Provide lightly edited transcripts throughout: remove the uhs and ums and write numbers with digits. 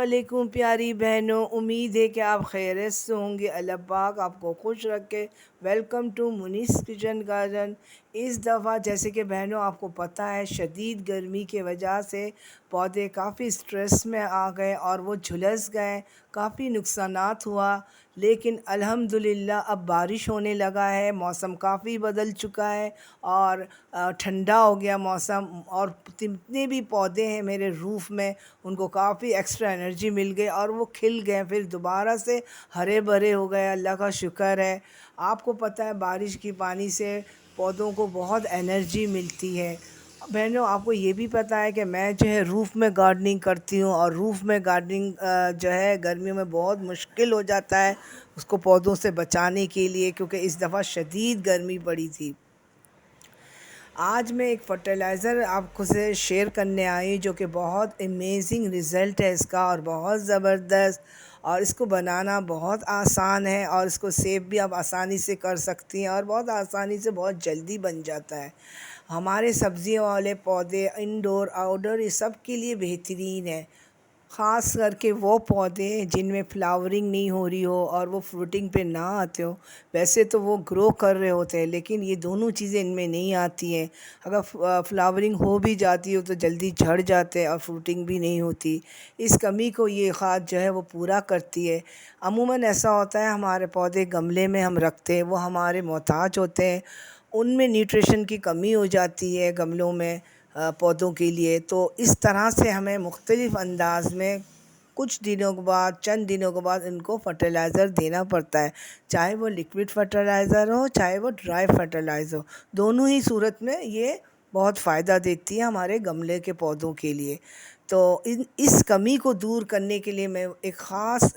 वालेकुम प्यारी बहनों, उम्मीद है कि आप खैरियत से होंगे। अल्लाह पाक आपको खुश रखे। Welcome to Munis kitchen garden. इस दफ़ा जैसे कि बहनों आपको पता है, शदीद गर्मी के वजह से पौधे काफ़ी स्ट्रेस में आ गए और वो झुलस गए, काफ़ी नुकसानात हुआ। लेकिन अल्हम्दुलिल्लाह अब बारिश होने लगा है, मौसम काफ़ी बदल चुका है और ठंडा हो गया मौसम। और जितने भी पौधे हैं मेरे रूफ़ में, उनको काफ़ी एक्स्ट्रा एनर्जी मिल गई और वो खिल गए, फिर दोबारा से हरे भरे हो गए। अल्लाह का शुक्र है। आपको पता है बारिश की पानी से पौधों को बहुत एनर्जी मिलती है। बहनों आपको ये भी पता है कि मैं जो है रूफ़ में गार्डनिंग करती हूँ और रूफ़ में गार्डनिंग जो है गर्मियों में बहुत मुश्किल हो जाता है उसको पौधों से बचाने के लिए, क्योंकि इस दफ़ा शदीद गर्मी पड़ी थी। आज मैं एक फ़र्टिलाइज़र आपको से शेयर करने आई जो कि बहुत अमेजिंग रिज़ल्ट है इसका और बहुत ज़बरदस्त, और इसको बनाना बहुत आसान है और इसको सेव भी आप आसानी से कर सकती हैं और बहुत आसानी से बहुत जल्दी बन जाता है। हमारे सब्ज़ियों वाले पौधे इंडोर आउटडोर ये सब के लिए बेहतरीन है। ख़ास करके वो पौधे जिनमें फ्लावरिंग नहीं हो रही हो और वो फ्रूटिंग पे ना आते हो। वैसे तो वो ग्रो कर रहे होते हैं लेकिन ये दोनों चीज़ें इनमें नहीं आती हैं। अगर फ्लावरिंग हो भी जाती हो तो जल्दी झड़ जाते हैं और फ्रूटिंग भी नहीं होती। इस कमी को ये खाद जो है वो पूरा करती है। अमूमन ऐसा होता है हमारे पौधे गमले में हम रखते हैं, वो हमारे मोहताज होते हैं, उनमें न्यूट्रिशन की कमी हो जाती है गमलों में पौधों के लिए। तो इस तरह से हमें मुख्तलिफ़ अंदाज़ में कुछ दिनों के बाद, चंद दिनों के बाद इनको फर्टिलाइज़र देना पड़ता है। चाहे वो लिक्विड फर्टिलाइज़र हो, चाहे वो ड्राई फर्टिलाइज़र हो, दोनों ही सूरत में ये बहुत फ़ायदा देती है हमारे गमले के पौधों के लिए। तो इस कमी को दूर करने के लिए मैं एक ख़ास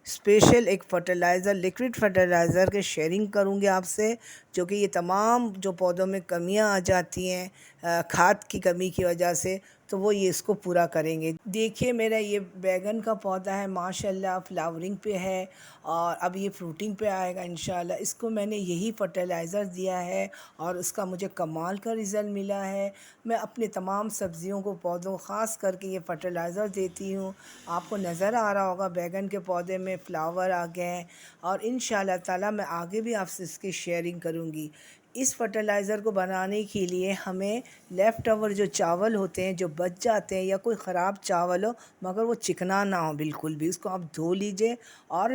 स्पेशल एक फ़र्टिलाइज़र, लिक्विड फ़र्टिलाइज़र की शेयरिंग करूँगी आपसे, जो कि ये तमाम जो पौधों में कमियां आ जाती हैं खाद की कमी की वजह से, तो वो ये इसको पूरा करेंगे। देखिए मेरा ये बैगन का पौधा है, माशाल्लाह फ्लावरिंग पे है और अब ये फ्रूटिंग पे आएगा इंशाल्लाह। इसको मैंने यही फर्टिलाइज़र दिया है और उसका मुझे कमाल का रिज़ल्ट मिला है। मैं अपने तमाम सब्ज़ियों को पौधों ख़ास करके ये फर्टिलाइज़र देती हूँ। आपको नज़र आ रहा होगा बैगन के पौधे में फ्लावर आ गए हैं और इंशाल्लाह ताला मैं आगे भी आपसे इसकी शेयरिंग करूँगी। इस फर्टिलाइज़र को बनाने के लिए हमें लेफ़्ट ओवर जो चावल होते हैं, जो बच जाते हैं, या कोई ख़राब चावल हो मगर वो चिकना ना हो बिल्कुल भी, उसको आप धो लीजिए और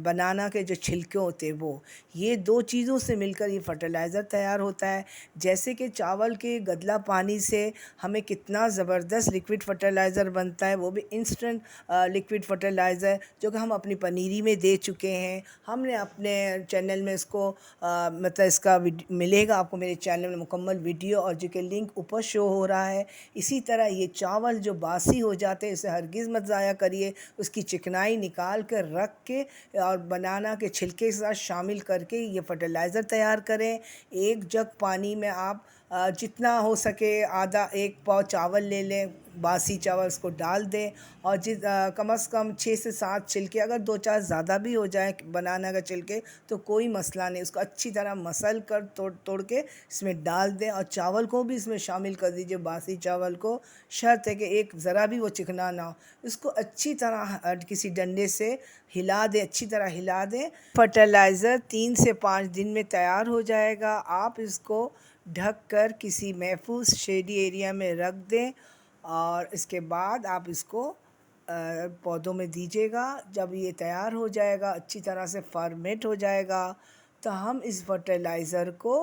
बनाना के जो छिलके होते हैं वो, ये 2 चीज़ों से मिलकर ये फर्टिलाइज़र तैयार होता है। जैसे कि चावल के गदला पानी से हमें कितना ज़बरदस्त लिक्विड फर्टिलाइज़र बनता है, वो भी इंस्टेंट लिक्विड फर्टिलाइज़र, जो कि हम अपनी पनीरी में दे चुके हैं। हमने अपने चैनल में इसको मतलब इसका मिलेगा आपको मेरे चैनल में मुकम्मल वीडियो, और जो कि लिंक ऊपर शो हो रहा है। इसी तरह ये चावल जो बासी हो जाते हैं इसे हरगिज़ मत ज़ाया करिए, उसकी चिकनाई निकाल कर रख के और बनाना के छिलके के साथ शामिल करके ये फर्टिलाइज़र तैयार करें। 1 जग पानी में आप जितना हो सके आधा 1 पाव चावल ले लें, बासी चावल, उसको डाल दें और कम से कम 6 से 7 छिलके, अगर 2-4 ज़्यादा भी हो जाए बनाना का छिलके तो कोई मसला नहीं, उसको अच्छी तरह मसल कर तोड़ तोड़ के इसमें डाल दें और चावल को भी इसमें शामिल कर दीजिए, बासी चावल को। शर्त है कि एक ज़रा भी वो चिकना ना हो। इसको अच्छी तरह किसी डंडे से हिला दें, अच्छी तरह हिला दें। फर्टिलाइज़र 3 से 5 दिन में तैयार हो जाएगा। आप इसको ढक कर किसी महफूज शेडी एरिया में रख दें और इसके बाद आप इसको पौधों में दीजिएगा। जब ये तैयार हो जाएगा, अच्छी तरह से फर्मेंट हो जाएगा, तो हम इस फर्टिलाइज़र को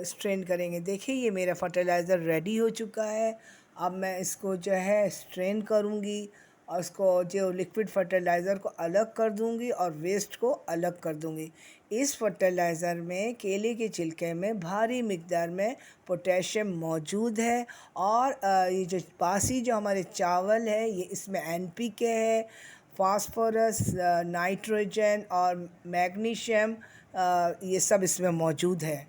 स्ट्रेन करेंगे। देखिए ये मेरा फर्टिलाइज़र रेडी हो चुका है। अब मैं इसको जो है स्ट्रेन करूँगी और उसको जो लिक्विड फर्टिलाइज़र को अलग कर दूँगी और वेस्ट को अलग कर दूँगी। इस फर्टिलाइज़र में केले के छिलके में भारी मिक़दार में पोटेशियम मौजूद है और ये जो बासी जो हमारे चावल है ये इसमें एनपीके है, फास्फोरस, नाइट्रोजन और मैग्नीशियम, ये सब इसमें मौजूद है।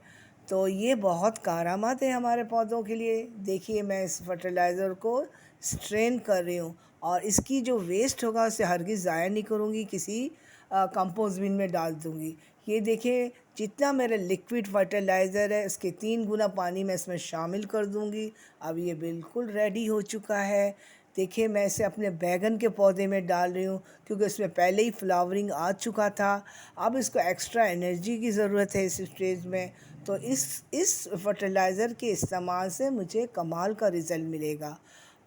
तो ये बहुत कारआमद है हमारे पौधों के लिए। देखिए मैं इस फर्टिलाइज़र को स्ट्रेन कर रही हूँ और इसकी जो वेस्ट होगा उसे हरगिज़ ज़ाया नहीं करूँगी, किसी कंपोस्ट बिन में डाल दूँगी। ये देखिए जितना मेरा लिक्विड फर्टिलाइज़र है इसके 3 गुना पानी मैं इसमें शामिल कर दूँगी। अब ये बिल्कुल रेडी हो चुका है। देखिए मैं इसे अपने बैगन के पौधे में डाल रही हूँ क्योंकि उसमें पहले ही फ्लावरिंग आ चुका था। अब इसको एक्स्ट्रा एनर्जी की ज़रूरत है इस स्टेज में, तो इस फर्टिलाइज़र के इस्तेमाल से मुझे कमाल का रिज़ल्ट मिलेगा।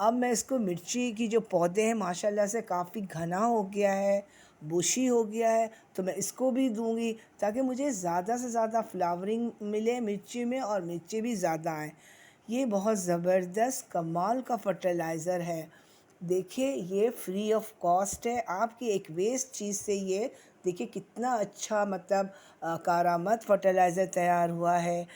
अब मैं इसको मिर्ची की जो पौधे हैं माशाल्लाह से काफ़ी घना हो गया है, बुशी हो गया है, तो मैं इसको भी दूंगी ताकि मुझे ज़्यादा से ज़्यादा फ्लावरिंग मिले मिर्ची में और मिर्ची भी ज़्यादा आए। ये बहुत ज़बरदस्त कमाल का फर्टिलाइज़र है। देखिए ये फ्री ऑफ कॉस्ट है, आपकी एक वेस्ट चीज़ से ये देखिए कितना अच्छा मतलब कारामद फर्टिलाइज़र तैयार हुआ है।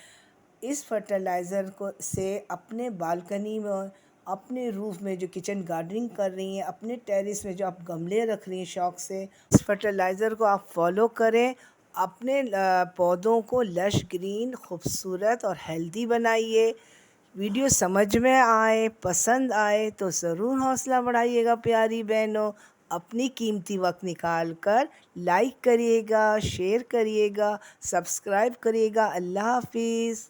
इस फर्टिलाइज़र को से अपने बालकनी में, अपने रूफ़ में जो किचन गार्डनिंग कर रही हैं, अपने टेरेस में जो आप गमले रख रही हैं शौक़ से, इस फर्टिलाइज़र को आप फॉलो करें। अपने पौधों को लश ग्रीन, खूबसूरत और हेल्दी बनाइए। वीडियो समझ में आए, पसंद आए तो ज़रूर हौसला बढ़ाइएगा प्यारी बहनों। अपनी कीमती वक्त निकाल कर लाइक करिएगा, शेयर करिएगा, सब्सक्राइब करिएगा। अल्लाह हाफ़िज़।